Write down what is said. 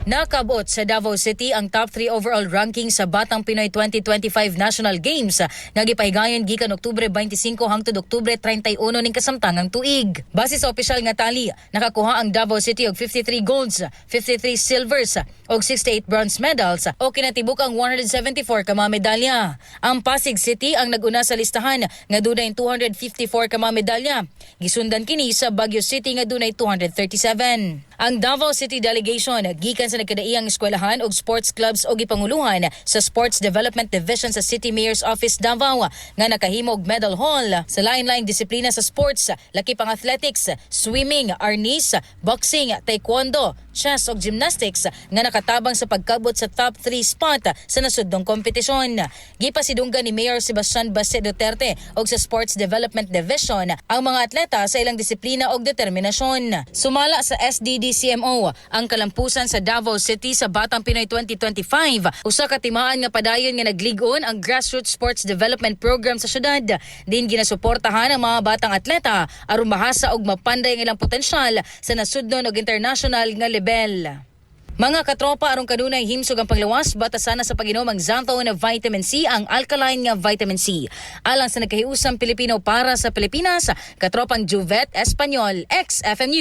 Nakabot sa Davao City ang top 3 overall ranking sa Batang Pinoy 2025 National Games nga gipahigayon gikan Oktubre 25 hangtod Oktubre 31 ning kasamtangang tuig. Base sa opisyal nga tali, nakakuha ang Davao City og 53 golds, 53 silvers og 68 bronze medals o kinatibuk ang 174 ka mga medalya. Ang Pasig City ang naguna sa listahan nga dunay 254 ka mga medalya. Gisundan kini sa Baguio City nga dunay 237. Ang Davao City delegation gikan sa nagkadaiyang eskwelahan ug sports clubs o gipanguluhan sa Sports Development Division sa City Mayor's Office Davao nga nakahimo og medal haul sa lain-laing disiplina sa sports, laki pang athletics, swimming, arnis, boxing, taekwondo, chess ug gymnastics nga nakatabang sa pagkabot sa top 3 spot sa nasudnong kompetisyon. Gipasidunggan ni Mayor Sebastian Baste Duterte og sa Sports Development Division ang mga atleta sa ilang disiplina ug determinasyon. Sumala sa SDDCMO ang kalampusan sa Davao City sa Batang Pinoy 2025. Usa ka timaan nga padayon nga nagligon ang grassroots sports development program sa syudad. Din ginasuportahan ang mga batang atleta aron mahasa og mapanday ang ilang potensyal sa nasudnon ug international nga level. Mga katropa, arong kanunay himsog ang panglawas, batasana sa pag-inom ang Xantho na vitamin C, ang alkaline nga vitamin C. Alang sa nagkahiusang Pilipino para sa Pilipinas, katropang Juvet Espanyol, ex-FMU.